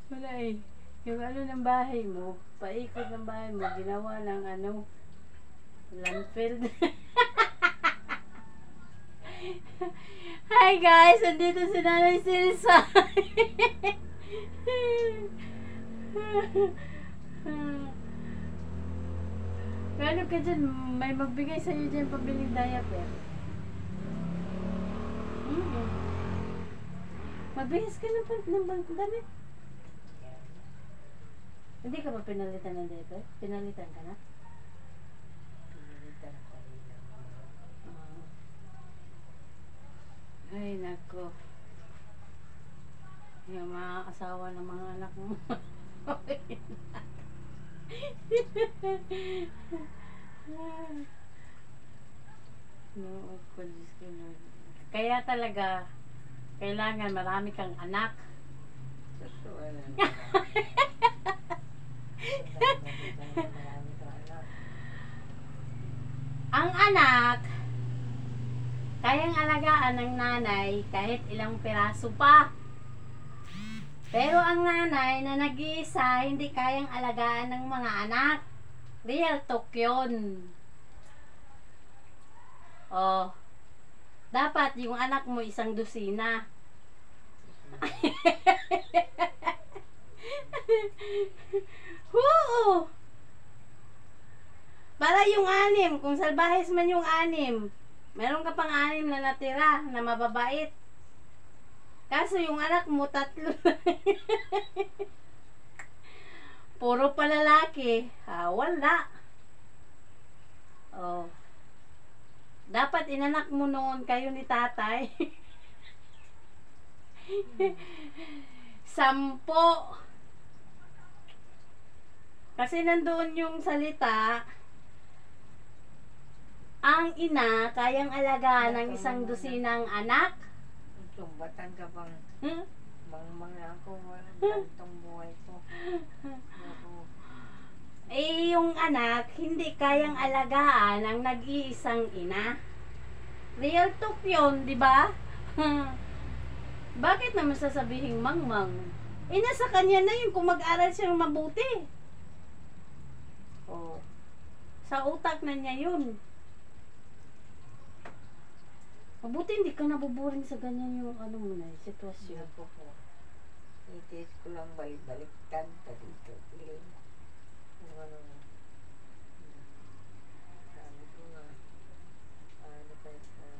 Wala eh. Yung ano ng bahay mo, paikot ng bahay mo, ginawa ng ano, landfill. Hi guys! Andito si Nanay Silsa. Gano ka dyan? May magbigay sa'yo dyan pabiling diaper. Magbihis ka ng damit. Hindi ka ba pinalitan ng diaper? Pinalitan ka na? Pinalitan ko rin lang. Ay, nako. Yung mga asawa ng mga anak mo. No, kaya talaga, kailangan marami kang anak. Susuwala na. Ang anak, kayang alagaan ng nanay kahit ilang piraso pa. Pero ang nanay na nag-iisa, hindi kayang alagaan ng mga anak. Real talk yun. Oh, dapat yung anak mo isang dosina. Oo. Para yung 6, kung salbahes man yung 6, meron ka pang 6 na natira na mababait. Kaso yung anak mo 3. Puro pa lalaki. Wala. Oh. Dapat inanak mo noon kayo ni tatay. 10. Kasi nandoon yung salita, ang ina kayang alagaan ng isang dosinang anak. Sumbatan ka bang mga ako, walang gantong buhay ko. Eh, yung anak, hindi kayang alagaan ang nag-iisang ina. Real talk yun, di ba? Bakit naman sasabihin mangmang? Eh, nasa kanya na yun kung mag-aral siyang mabuti. Oh, sa utak na niya yun. Mabuti hindi ka nabuboring sa ganyan yung ano mo na, sitwasyon. Ako po. Itis ko lang balik-baliktad pa dito. Piling. Yung ano nga. Sabi ko nga. Ano pa yun?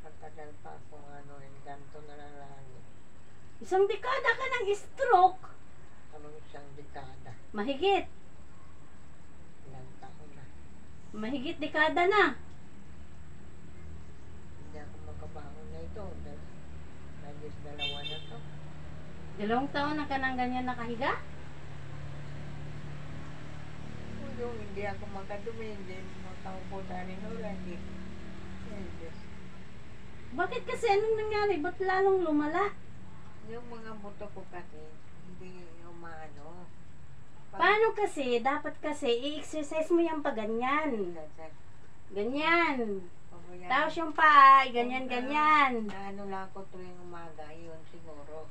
Matagal pa akong ano. Ganto na lang lagi. 1 dekada ka ng stroke. Anong 1 dekada? Mahigit. Ilang taon na. Mahigit dekada na. Hindi ako makabangon na ito. Nagis 2 na to. 2 taon na ka nang ganyan nakahiga? Yung hindi ako makadumi, hindi makaupo sa anin ulan. Hindi. Bakit kasi anong nangyari? Ba't lalong lumala? Yung mga buto ko kasi, hindi umano. Paano kasi? Dapat kasi i-exercise mo yung paganyan. Ganyan. Tapos yung paa, ganyan-ganyan. Ano lang ako tuwing umaga, yun siguro.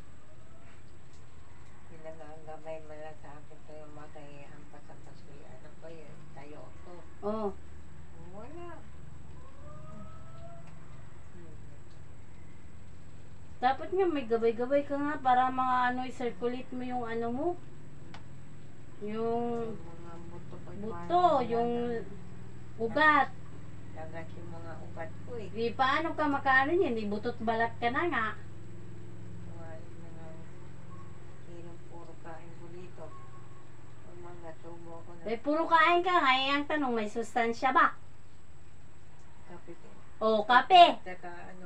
Pinagagabay mo lang sa akin tuwing umaga, hampas-hampas ko yan. Ano ba yun? Tayo ako. Oh. Wala. Dapat nga may gabay-gabay ka nga para mga ano, i-circulate mo yung ano mo. Yung Mga buto, yung ugat. Lagat yung mga ugat ko eh. Di paano ka makaano yan? Di butot balat ka na nga. Sinong puro kain ko dito. Mga tubo ko na. Eh, puro kain ka. Ngayon ang tanong, may sustansya ba? Kape ko. O, kape. Saka ano.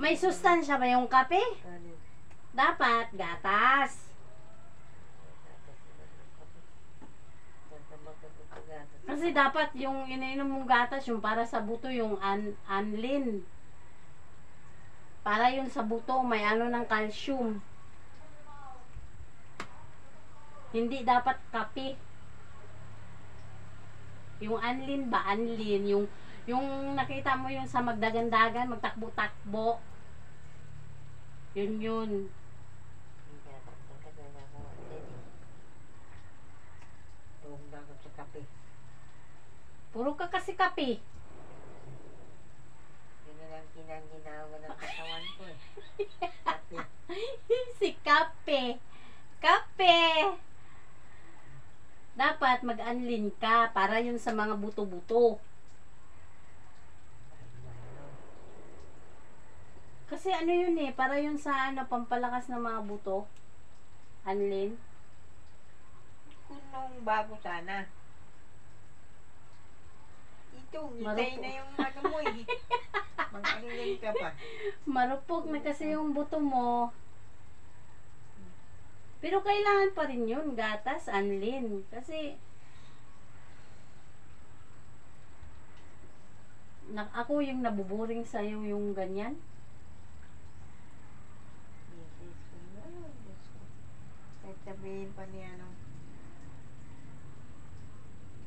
May sustansya ba yung kape? Kanin. Dapat, gatas. Kasi dapat yung inainom mong gatas, yung para sa buto, yung anlin. Para yun sa buto, may ano ng calcium. Hindi dapat kape. Yung anlin ba? Anlin. Yung nakita mo yung sa magdagandagan, magtakbo-takbo. Yun. Hindi na tagal na ako. Tuwag na ako sa kape. Puro ka kasi kape. Yun na lang kinanginawa ng katawan ko eh. Kape. Si kape. Kape! Dapat mag-unlin ka para yun sa mga buto-buto. Kasi ano yun eh, para yun sa ano, pampalakas ng mga buto. Unlin. Kung nung bago sana. Ito, hintay na yung ano mo eh. Mag-alin ka pa. Marupok na kasi yung buto mo. Pero kailangan pa rin yun, gatas, unlin. Kasi, ako yung nabuboring sa'yo yung ganyan. Kahit sabihin pa niya, ano,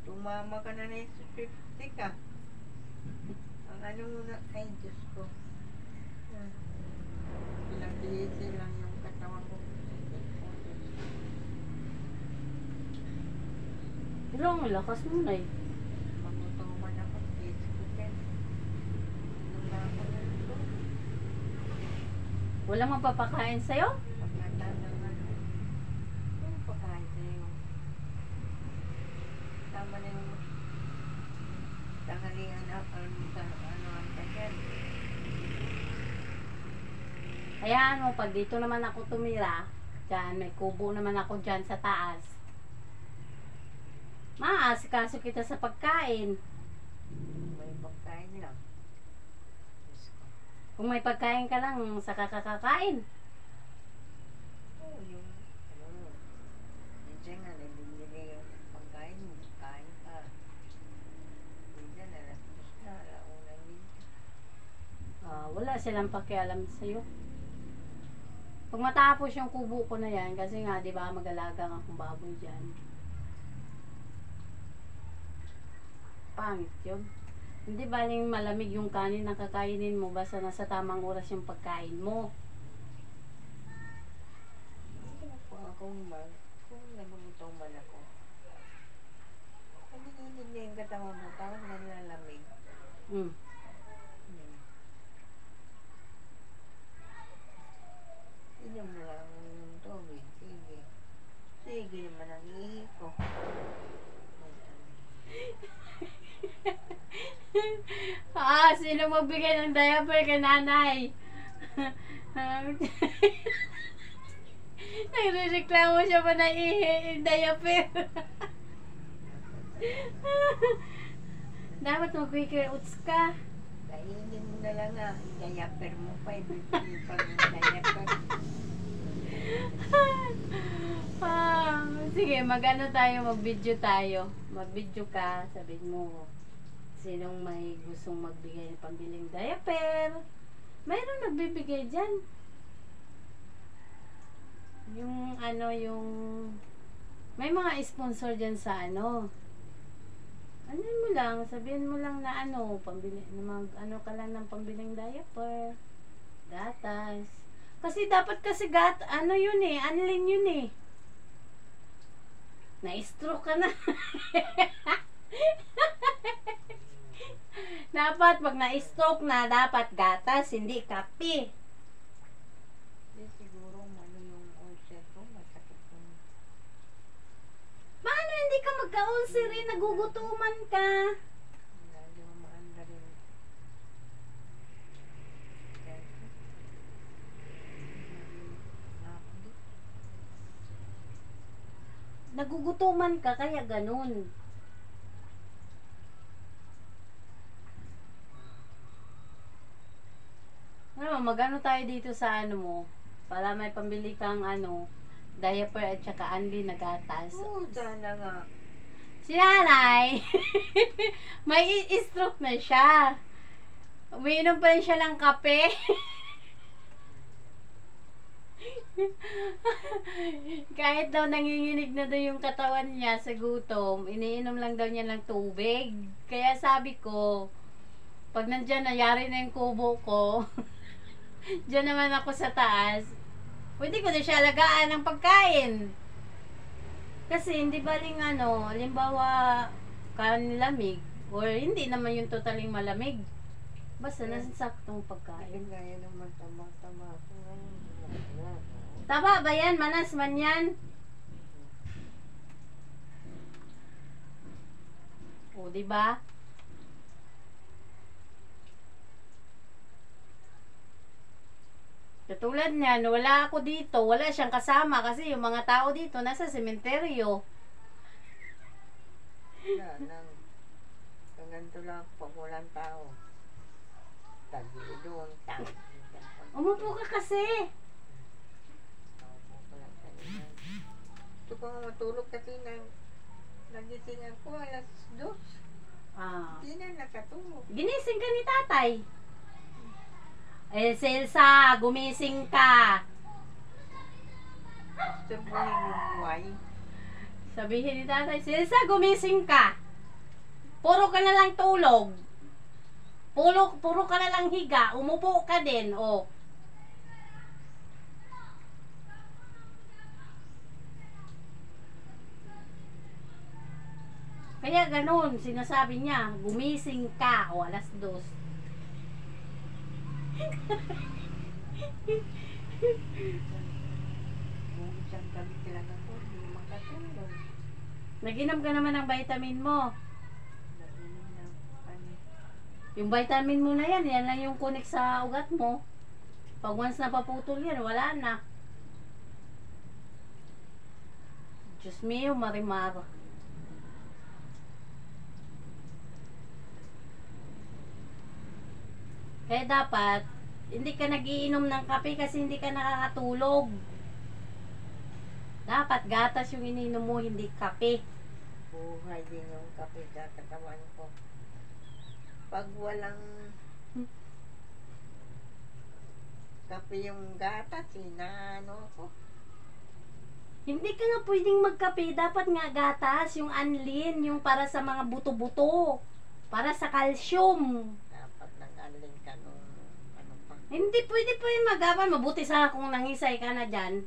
tumama ka na sa 50 ka. Ang ano na, ay Diyos ko. Pinag-iisi lang yung katawan ko. Pero ang lakas mo na eh. Magutuman ako, kids ko din. Lumako na ito. Walang mapapakain sa'yo? Pagkatanda nga. Yung pagkain sa'yo. Tama na yung tanghalian na ano ang ganyan. Hayaan mo, pag dito naman ako tumira, dyan, may kubo naman ako dyan sa taas. Maaasikaso kita sa pagkain. May pagkain lang. Diyos ko. Kung may pagkain ka lang, saka kakakain. Oo, yung ano, minsan nga, nabibili yung pagkain mo, kain ka. Minsan, alas 2 na, alauna minsan. Wala silang pakialam sa'yo. Pag matapos yung kubo ko na yan, kasi nga, di ba, mag-alaga nga akong baboy dyan. Pangit yun. Hindi baling malamig yung kanin na kakainin mo, basta nasa tamang oras yung pagkain mo. Kung nagugutom man ako, naninginig na yung katawan mo, parang nalalamig. Mm. Inom na lang yung tubig. Sige. Sige naman ang ihi ko. Sino magbigay ng diaper kay nanay? Nagrereklamo siya pa na diaper. Dapat mag-quicker oats ka. Kainin mo na lang ah. Diaper mo pa. Ibigay pa yung diaper. Sige, mag-ano tayo, mag-video tayo. Mag-video ka, sabihin mo, sinong may gustong magbigay ng pambiling diaper. Mayroon nagbibigay dyan. Yung ano, yung may mga sponsor dyan sa ano. Ano mo lang, sabihin mo lang na ano, pambili, na ano ka lang ng pambiling diaper. Gatas. Kasi dapat kasi ano yun eh, unlin yun eh. Na-stroke ka na. Dapat pag na-stroke na, dapat gatas, hindi kape. Hindi siguro ano yung ulcer ko. Masakit yung... Paano hindi ka magka-ulcer eh? Nagugutuman ka. Lalo maanda rin. Nagugutuman ka, kaya ganun. Ano, magano tayo dito sa ano mo, para may pambili kang ano, diaper at saka unli na gatas. Oo, sana nga. Si nanay, may stroke na siya. Umiinom pa rin siya ng kape. Kahit daw nanginginig na daw yung katawan niya sa gutom, iniinom lang daw niya ng tubig. Kaya sabi ko, pag nandyan, nayari na yung kubo ko, Diyan naman ako sa taas. Pwede ko na siya alagaan ng pagkain. Kasi hindi baling ano, halimbawa kanlamig or hindi naman yung totaling malamig. Basta nasa saktong pagkain. Ayun nga, yan naman tama-tama ako ngayon. Taba ba yan? Manas man yan? O, diba? Katulad niyan, wala ako dito, wala siyang kasama kasi yung mga tao dito nasa sementeryo. Wala nang ganito lang pag walang tao. Tagili doon, tagili doon. Umupo ka kasi. Ito ko nga matulog kasi nagising ako alas 2. Ah. Hindi na nakatulog. Ginising ka ni tatay. Eh, Selsa, gumising ka. Sabuhin yung buhay. Sabihin ni tatay, Selsa, gumising ka. Puro ka na lang tulog. Puro ka na lang higa. Umupo ka din, oh. Kaya ganun, sinasabi niya, gumising ka, o alas 2. Isang gabi talaga ko, hindi makatulog. Naginom ka naman ng vitamin mo. Naginom na ano. Yung vitamin mo na yan, yan lang yung connect sa ugat mo. Pag once napaputol yan, wala na. Diyos mio, Marimar. Kaya dapat, hindi ka nagiinom ng kape kasi hindi ka nakakatulog. Dapat gatas yung ininom mo, hindi kape. Buhay din yung kape sa katawan ko. Pag walang kape yung gatas, inaano ko. Hindi ka nga pwedeng magkape, dapat nga gatas, yung anlin, yung para sa mga buto-buto, para sa calcium. Dapat nag-aling ka nung ano pa. Hindi pwede pa yung magapan, mabuti sa kung nangisay ka na dyan.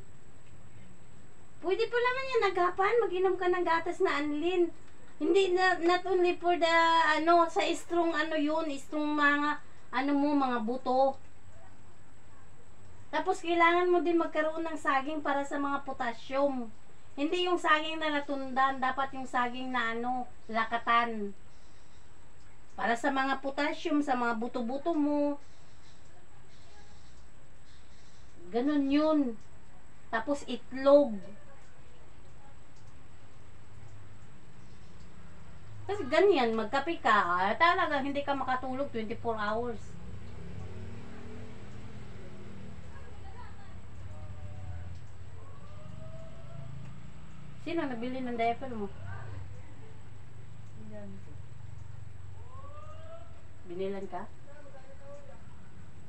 Pwede pa naman yan nagapan, mag-inom ka ng gatas na anlin. Hindi na, not only for the, ano, sa strong ano yun, strong mga, ano mo, mga buto. Tapos kailangan mo din magkaroon ng saging para sa mga potassium. Hindi yung saging na latundan, dapat yung saging na ano, lakatan. Para sa mga potassium, sa mga buto-buto mo. Ganun yun. Tapos itlog. Kasi ganyan, magkape ka, talagang hindi ka makatulog 24 hours. Sino nabili ng diaper mo? Yan. Binilan ka?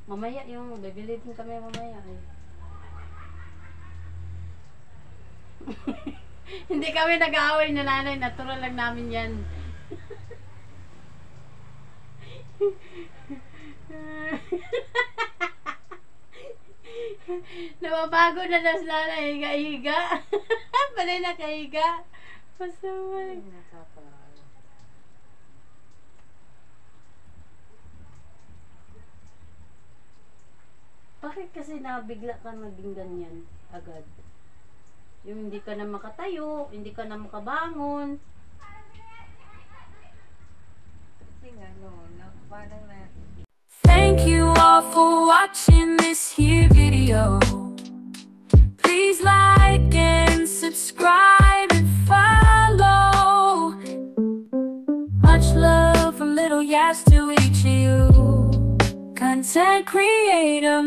Mamaya yung, bibili din kami mamaya eh. Hindi kami nag-aaway na nanay, natural lang namin yan. Nababago na lang sila na higa-higa. Panay nakahiga. Masama. Ay, nakapalo. Bakit kasi nabigla ka naging ganyan agad? Yung hindi ka na makatayo, hindi ka na makabangon. Kasi nga no, parang na Thank you all for watching this here video. Please like and subscribe and follow. Much love from Little Yas to each of you. Content creator.